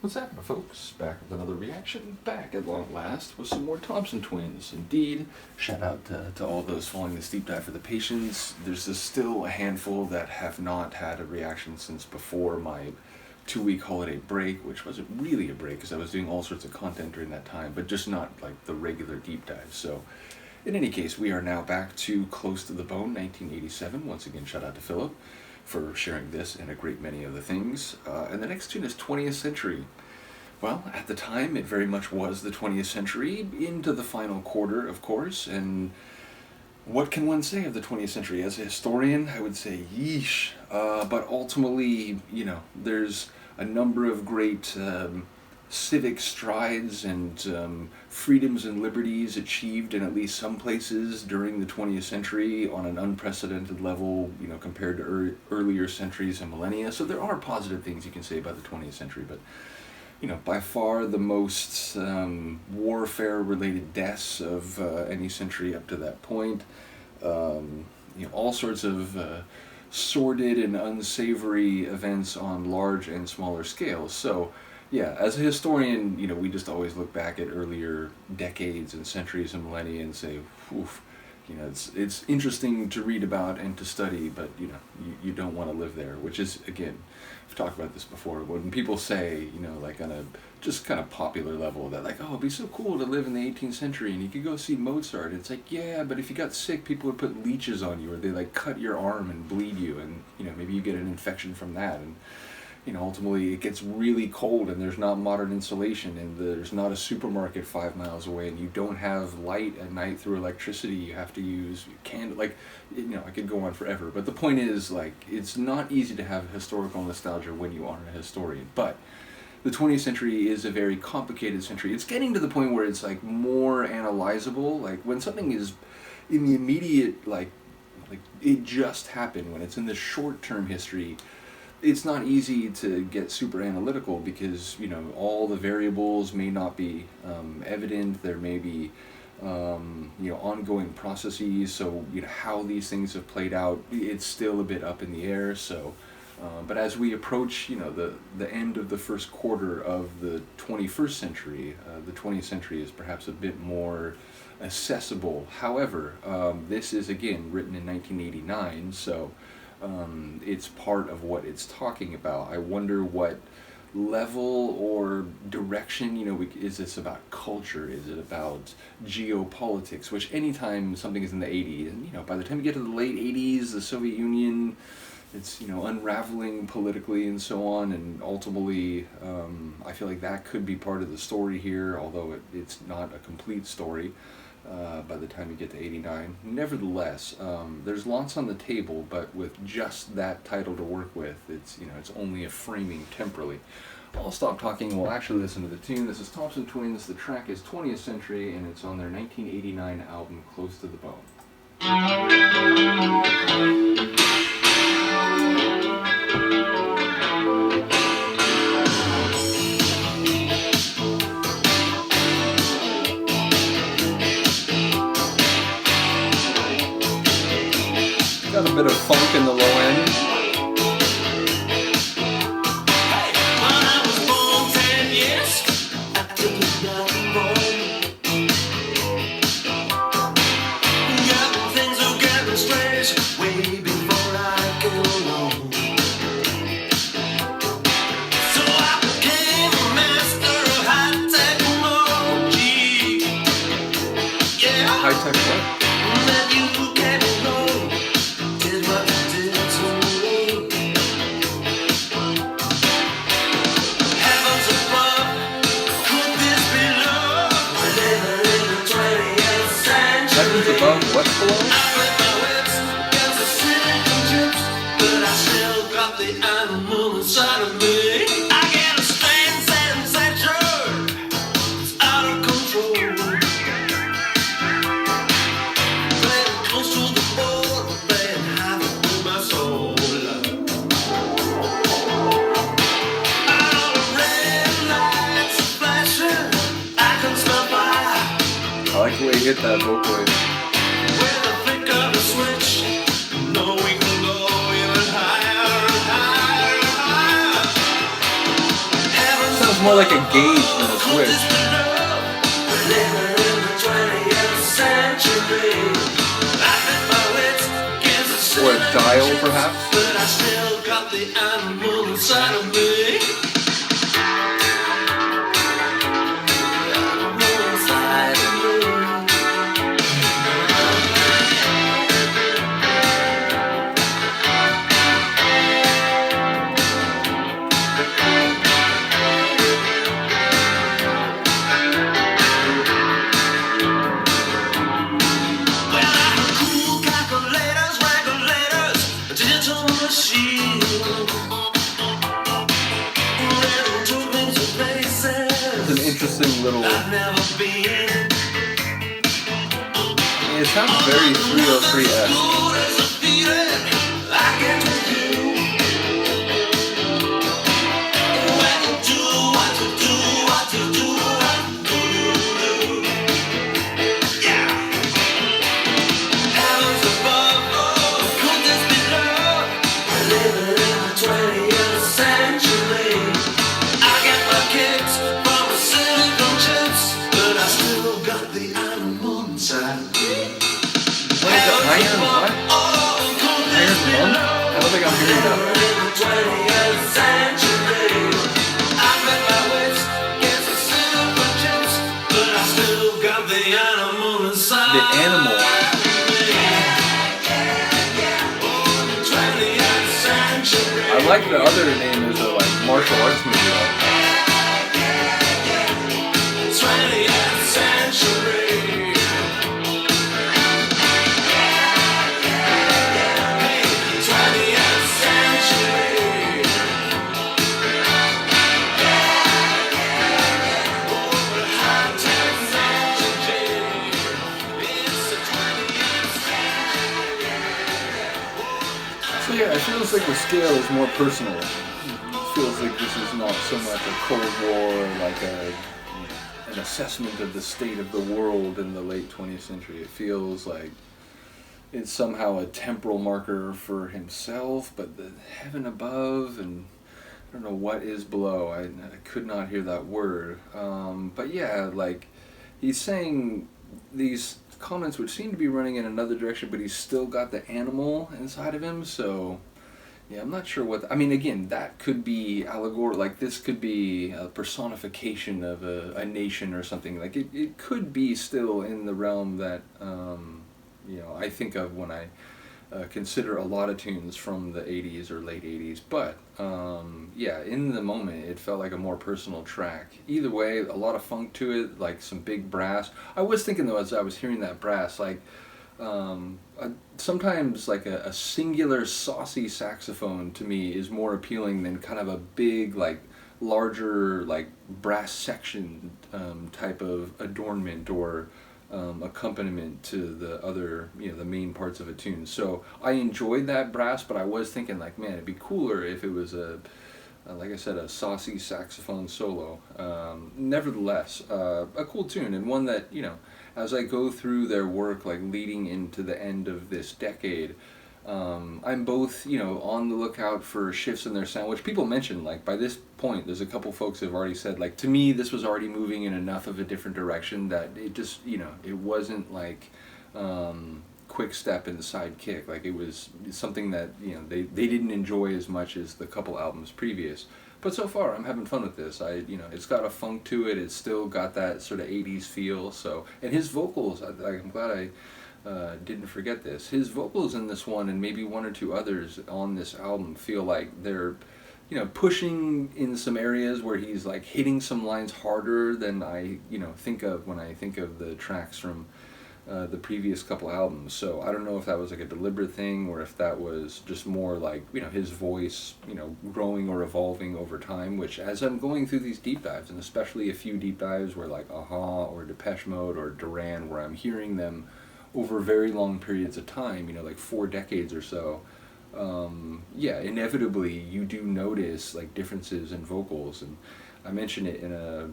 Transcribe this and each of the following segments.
What's happening, folks? Back with another reaction, back at long last with some more Thompson Twins. Indeed, shout out to all those following this deep dive for the patients. There's still a handful that have not had a reaction since before my 2-week holiday break, which wasn't really a break because I was doing all sorts of content during that time, but just not like the regular deep dive. So in any case, we are now back to Close to the Bone, 1987. Once again, shout out to Philip for sharing this and a great many other things. And the next tune is 20th Century. Well, at the time, it very much was the 20th century, into the final quarter, of course, and what can one say of the 20th century? As a historian, I would say yeesh, but ultimately, there's a number of great civic strides and freedoms and liberties achieved in at least some places during the 20th century on an unprecedented level, compared to earlier centuries and millennia. So there are positive things you can say about the 20th century, but by far the most warfare-related deaths of any century up to that point. All sorts of sordid and unsavory events on large and smaller scales. So, yeah, as a historian, we just always look back at earlier decades and centuries and millennia and say, oof, it's interesting to read about and to study, but you don't want to live there, which is, again, I've talked about this before. When people say, like on a just kind of popular level, that like, oh, it'd be so cool to live in the 18th century and you could go see Mozart. It's like, yeah, but if you got sick, people would put leeches on you, or they like cut your arm and bleed you, and maybe you get an infection from that, and ultimately it gets really cold and there's not modern insulation and there's not a supermarket 5 miles away and you don't have light at night through electricity. You have to use candle. I could go on forever, but the point is, it's not easy to have historical nostalgia when you are a historian. But the 20th century is a very complicated century. It's getting to the point where it's more analyzable. Like when something is in the immediate, like it just happened, when it's in the short-term history, it's not easy to get super analytical because all the variables may not be evident. There may be ongoing processes. So how these things have played out, it's still a bit up in the air. So, but as we approach the end of the first quarter of the 21st century, the 20th century is perhaps a bit more accessible. However, this is again written in 1989, so. It's part of what it's talking about. I wonder what level or direction, is this about culture? Is it about geopolitics? Which anytime something is in the 80s, and by the time you get to the late 80s, the Soviet Union, it's unraveling politically and so on, and ultimately I feel like that could be part of the story here, although it's not a complete story. By the time you get to 89. Nevertheless, there's lots on the table, but with just that title to work with, it's only a framing temporally. I'll stop talking. We'll actually listen to the tune. This is Thompson Twins. The track is 20th Century, and it's on their 1989 album, Close to the Bone. Got a bit of funk in the low end. Hey, when I was born 10 years, I didn't nothing wrong. Got things are getting strange way before I came along. So I became a master of high technology. Yeah. High tech what? Then you came along. Did what you did to me. Heavens above, could this be love? We're living in the 20th century. Heavens above, what's below? I flip my wits against the sinking chips, but I still got the animal inside of me. I get a strange sensation, it's out of control. Playing close to the board, playing havoc with my soul. All the red lights are flashing, I can smell fire. I like the way you hit that vocally. With a flick of a switch, no, we can go even higher and higher and higher. Heaven's is more like a gauge than a switch. Or a dial, perhaps? But I still got the animal inside of me. The animal inside of It's an interesting little... It sounds very 303-esque. The animal. I like the other name is a like martial arts movie. 20th century. Hey, 20th century. Oh, high technology. It's the 20th century. So yeah, it feels like the scale is more personal. It feels like this is not so much a Cold War, like an assessment of the state of the world in the late 20th century. It feels like it's somehow a temporal marker for himself, but the heaven above, and I don't know what is below. I could not hear that word. But yeah, like he's saying these comments which seem to be running in another direction, but he's still got the animal inside of him, so yeah, I'm not sure what... I mean, again, that could be allegorical, like this could be a personification of a nation or something. Like it could be still in the realm that, I think of when I consider a lot of tunes from the 80s or late 80s. But, yeah, in the moment, it felt like a more personal track. Either way, a lot of funk to it, like some big brass. I was thinking, though, as I was hearing that brass, like... sometimes like a singular saucy saxophone to me is more appealing than kind of a big like larger like brass section type of adornment or accompaniment to the other, the main parts of a tune. So I enjoyed that brass, but I was thinking like, man, it'd be cooler if it was like I said, a saucy saxophone solo. Nevertheless, a cool tune, and one that, as I go through their work, like leading into the end of this decade, I'm both, on the lookout for shifts in their sound, which people mention, like by this point, there's a couple folks who have already said, like, to me, this was already moving in enough of a different direction that it just, it wasn't like quick step and side kick. Like it was something that, they didn't enjoy as much as the couple albums previous. But so far, I'm having fun with this. It's got a funk to it. It's still got that sort of 80s feel. So, and his vocals, I'm glad I didn't forget this. His vocals in this one, and maybe one or two others on this album, feel like they're, pushing in some areas where he's like hitting some lines harder than I, think of when I think of the tracks from the previous couple albums. So I don't know if that was like a deliberate thing or if that was just more like, his voice, growing or evolving over time, which as I'm going through these deep dives, and especially a few deep dives where like Aha or Depeche Mode or Duran, where I'm hearing them over very long periods of time, like 4 decades or so, inevitably you do notice like differences in vocals. And I mentioned it in a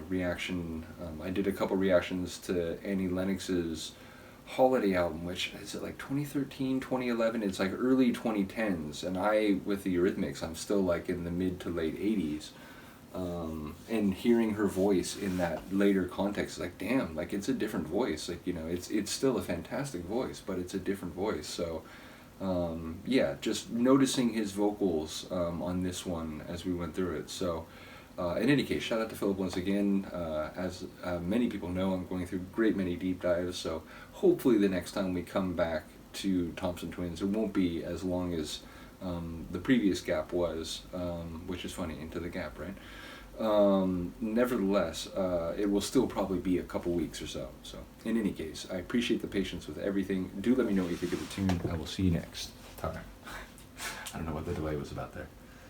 reaction. I did a couple reactions to Annie Lennox's Holiday album, which is it like 2013, 2011. It's like early 2010s, and with the Eurythmics, I'm still like in the mid to late 80s. And and hearing her voice in that later context, like, damn, like, it's a different voice. Like, you know, it's still a fantastic voice, but it's a different voice. So, yeah, just noticing his vocals on this one as we went through it. So, in any case, shout out to Philip once again. As many people know, I'm going through a great many deep dives, so hopefully the next time we come back to Thompson Twins, it won't be as long as the previous gap was, which is funny, Into the Gap, right? Nevertheless, it will still probably be a couple weeks or so. So, in any case, I appreciate the patience with everything. Do let me know what you think of the tune. I will see you next time. I don't know what the delay was about there.